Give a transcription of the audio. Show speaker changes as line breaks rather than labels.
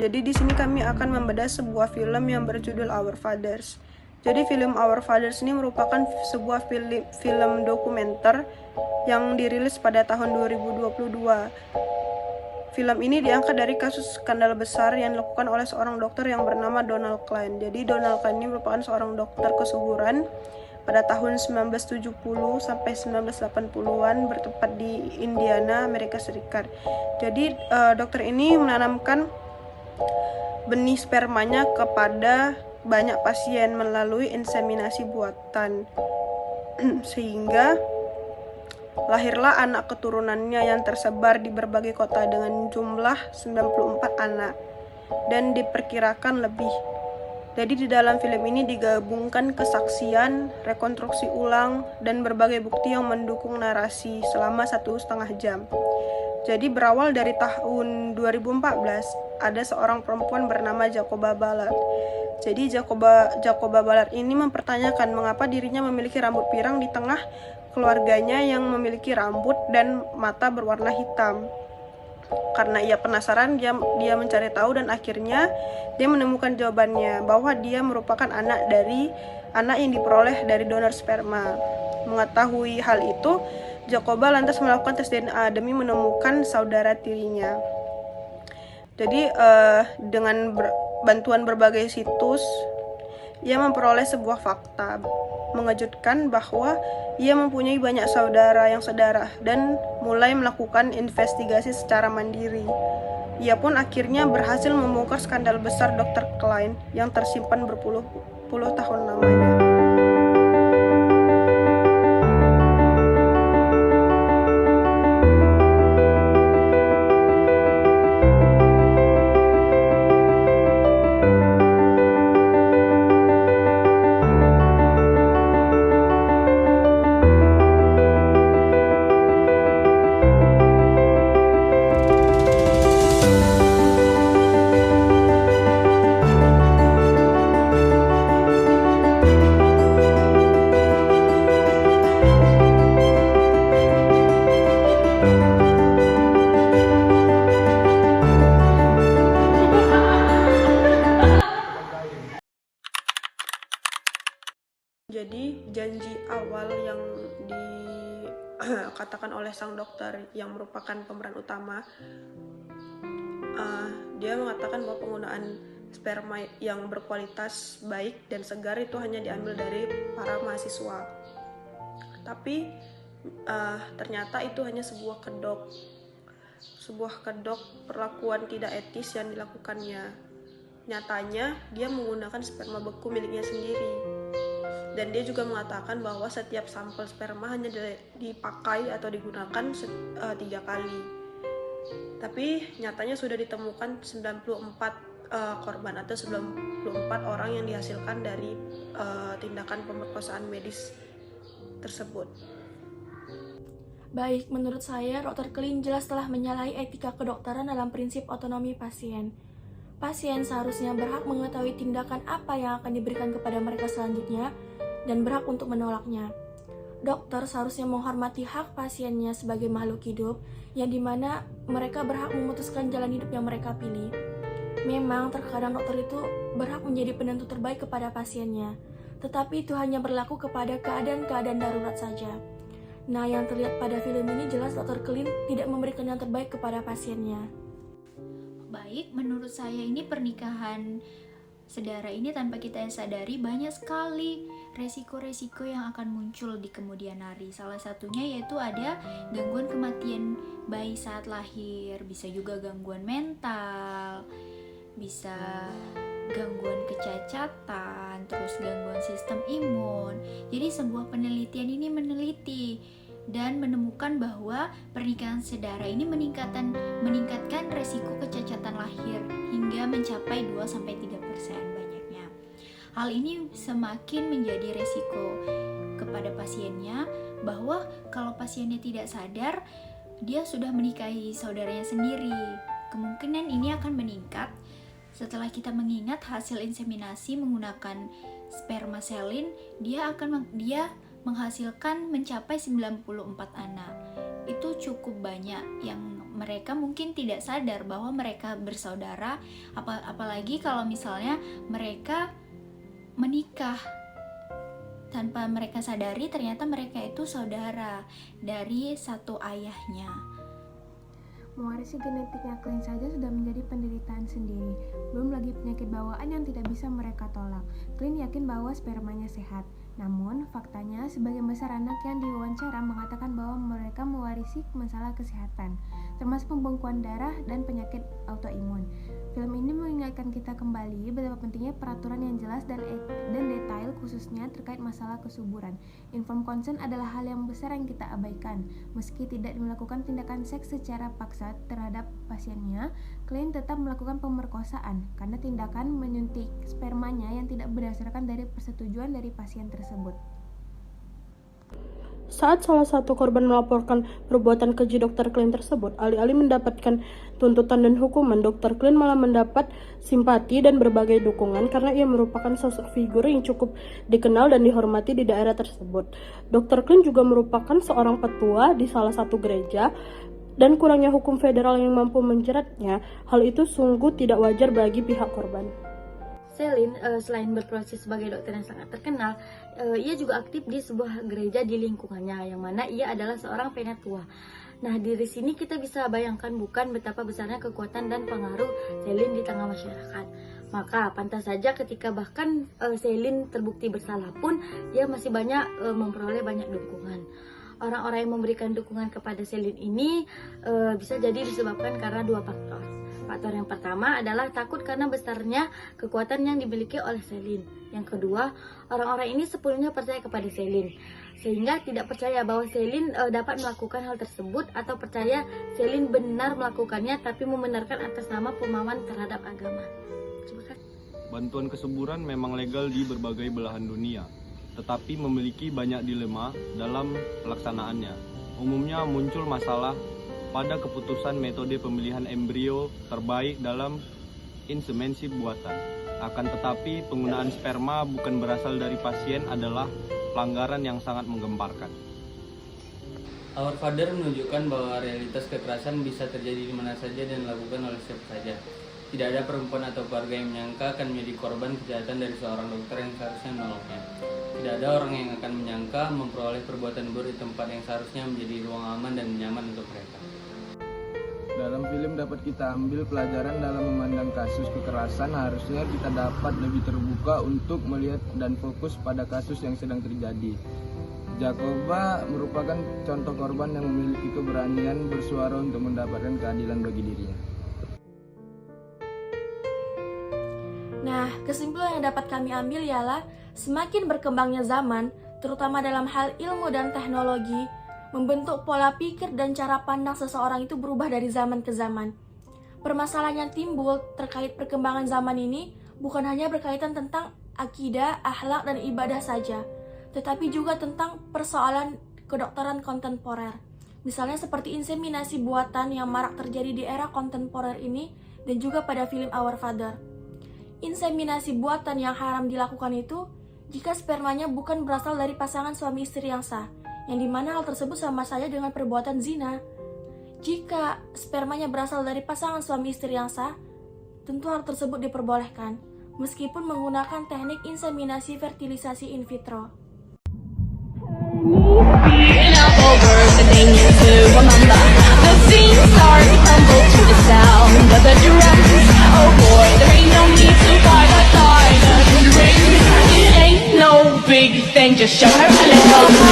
Jadi di sini kami akan membedah sebuah film yang berjudul Our Fathers. Jadi film Our Fathers ini merupakan sebuah film dokumenter yang dirilis pada tahun 2022. Film ini diangkat dari kasus skandal besar yang dilakukan oleh seorang dokter yang bernama Donald Klein. Jadi Donald Klein ini merupakan seorang dokter kesuburan pada tahun 1970 sampai 1980-an bertempat di Indiana, Amerika Serikat. Jadi dokter ini menanamkan benih spermanya kepada banyak pasien melalui inseminasi buatan sehingga lahirlah anak keturunannya yang tersebar di berbagai kota dengan jumlah 94 anak dan diperkirakan lebih. Jadi di dalam film ini digabungkan kesaksian, rekonstruksi ulang, dan berbagai bukti yang mendukung narasi selama 1,5 jam. Jadi berawal dari tahun 2014, ada seorang perempuan bernama Jacoba Ballard. Jadi Jacoba Ballard ini mempertanyakan mengapa dirinya memiliki rambut pirang di tengah keluarganya yang memiliki rambut dan mata berwarna hitam. Karena ia penasaran, dia mencari tahu dan akhirnya dia menemukan jawabannya bahwa dia merupakan anak yang diperoleh dari donor sperma. Mengetahui hal itu, Jacoba lantas melakukan tes DNA demi menemukan saudara tirinya. Jadi dengan bantuan berbagai situs, ia memperoleh sebuah fakta mengejutkan bahwa ia mempunyai banyak saudara yang sedarah dan mulai melakukan investigasi secara mandiri. Ia pun akhirnya berhasil membongkar skandal besar Dr. Klein yang tersimpan berpuluh-puluh tahun lamanya. Jadi janji awal yang dikatakan oleh sang dokter yang merupakan pemeran utama, dia mengatakan bahwa penggunaan sperma yang berkualitas baik dan segar itu hanya diambil dari para mahasiswa. Tapi ternyata itu hanya sebuah kedok perlakuan tidak etis yang dilakukannya. Nyatanya dia menggunakan sperma beku miliknya sendiri. Dan dia juga mengatakan bahwa setiap sampel sperma hanya dipakai atau digunakan 3 kali. Tapi nyatanya sudah ditemukan 94 korban atau 94 orang yang dihasilkan dari tindakan pemerkosaan medis tersebut.
Baik, menurut saya Dr. Klein jelas telah menyalahi etika kedokteran dalam prinsip otonomi pasien. Pasien seharusnya berhak mengetahui tindakan apa yang akan diberikan kepada mereka selanjutnya dan berhak untuk menolaknya. Dokter seharusnya menghormati hak pasiennya sebagai makhluk hidup, yang dimana mereka berhak memutuskan jalan hidup yang mereka pilih. Memang terkadang dokter itu berhak menjadi penentu terbaik kepada pasiennya, tetapi itu hanya berlaku kepada keadaan-keadaan darurat saja. Nah, yang terlihat pada film ini jelas Dr. Klein tidak memberikan yang terbaik kepada pasiennya.
Baik, menurut saya ini pernikahan sedara ini tanpa kita sadari banyak sekali resiko-resiko yang akan muncul di kemudian hari. Salah satunya yaitu ada gangguan kematian bayi saat lahir, bisa juga gangguan mental, bisa gangguan kecacatan, terus gangguan sistem imun. Jadi sebuah penelitian ini meneliti dan menemukan bahwa pernikahan sedara ini meningkatkan resiko kecacatan lahir hingga mencapai 2-3% banyaknya. Hal ini semakin menjadi resiko kepada pasiennya bahwa kalau pasiennya tidak sadar, dia sudah menikahi saudaranya sendiri. Kemungkinan ini akan meningkat setelah kita mengingat hasil inseminasi menggunakan sperma selin, dia menghasilkan mencapai 94 anak. Itu cukup banyak yang mereka mungkin tidak sadar bahwa mereka bersaudara, apalagi kalau misalnya mereka menikah tanpa mereka sadari ternyata mereka itu saudara dari satu ayahnya.
Mewarisi genetiknya Klein saja sudah menjadi penderitaan sendiri, belum lagi penyakit bawaan yang tidak bisa mereka tolak. Klein yakin bahwa spermanya sehat, namun faktanya sebagian besar anak yang diwawancara mengatakan bahwa mereka mewarisi masalah kesehatan, termasuk pembengkakan darah dan penyakit autoimun. Film ini mengingatkan kita kembali betapa pentingnya peraturan yang jelas dan detail, khususnya terkait masalah kesuburan. Informed consent adalah hal yang besar yang kita abaikan. Meski tidak melakukan tindakan seks secara paksa terhadap pasiennya, Klein tetap melakukan pemerkosaan karena tindakan menyuntik spermanya yang tidak berdasarkan dari persetujuan dari pasien tersebut.
Saat salah satu korban melaporkan perbuatan keji Dr. Klein tersebut, alih-alih mendapatkan tuntutan dan hukuman, Dr. Klein malah mendapat simpati dan berbagai dukungan karena ia merupakan sosok figur yang cukup dikenal dan dihormati di daerah tersebut. Dr. Klein juga merupakan seorang petua di salah satu gereja, dan kurangnya hukum federal yang mampu menjeratnya, hal itu sungguh tidak wajar bagi pihak korban.
Celine selain berprofesi sebagai dokter yang sangat terkenal, ia juga aktif di sebuah gereja di lingkungannya, yang mana ia adalah seorang penatua. Nah, dari sini kita bisa bayangkan bukan betapa besarnya kekuatan dan pengaruh Celine di tengah masyarakat. Maka pantas saja ketika bahkan Celine terbukti bersalah pun, dia masih banyak memperoleh banyak dukungan. Orang-orang yang memberikan dukungan kepada Celine ini bisa jadi disebabkan karena dua faktor. Faktor yang pertama adalah takut karena besarnya kekuatan yang dimiliki oleh Celine. Yang kedua, orang-orang ini sepenuhnya percaya kepada Celine, sehingga tidak percaya bahwa Celine dapat melakukan hal tersebut, atau percaya Celine benar melakukannya tapi membenarkan atas nama pemahaman terhadap agama.
Bantuan kesuburan memang legal di berbagai belahan dunia, tetapi memiliki banyak dilema dalam pelaksanaannya. Umumnya muncul masalah pada keputusan metode pemilihan embrio terbaik dalam inseminasi buatan. Akan tetapi, penggunaan sperma bukan berasal dari pasien adalah pelanggaran yang sangat menggemparkan.
Our Father menunjukkan bahwa realitas kekerasan bisa terjadi di mana saja dan dilakukan oleh siapa saja. Tidak ada perempuan atau keluarga yang menyangka akan menjadi korban kejahatan dari seorang dokter yang seharusnya menolongnya. Tidak ada orang yang akan menyangka memperoleh perbuatan buruk di tempat yang seharusnya menjadi ruang aman dan nyaman untuk mereka.
Dalam film dapat kita ambil pelajaran dalam memandang kasus kekerasan. Harusnya kita dapat lebih terbuka untuk melihat dan fokus pada kasus yang sedang terjadi. Jacoba merupakan contoh korban yang memiliki keberanian bersuara untuk mendapatkan keadilan bagi dirinya.
Nah, kesimpulan yang dapat kami ambil ialah semakin berkembangnya zaman, terutama dalam hal ilmu dan teknologi, membentuk pola pikir dan cara pandang seseorang itu berubah dari zaman ke zaman. Permasalahan yang timbul terkait perkembangan zaman ini bukan hanya berkaitan tentang akidah, akhlak, dan ibadah saja, tetapi juga tentang persoalan kedokteran kontemporer. Misalnya seperti inseminasi buatan yang marak terjadi di era kontemporer ini dan juga pada film Our Father. Inseminasi buatan yang haram dilakukan itu jika spermanya bukan berasal dari pasangan suami istri yang sah, yang dimana hal tersebut sama saja dengan perbuatan zina. Jika spermanya berasal dari pasangan suami istri yang sah, tentu hal tersebut diperbolehkan, meskipun menggunakan teknik inseminasi fertilisasi in vitro.
Big thing, just show her a little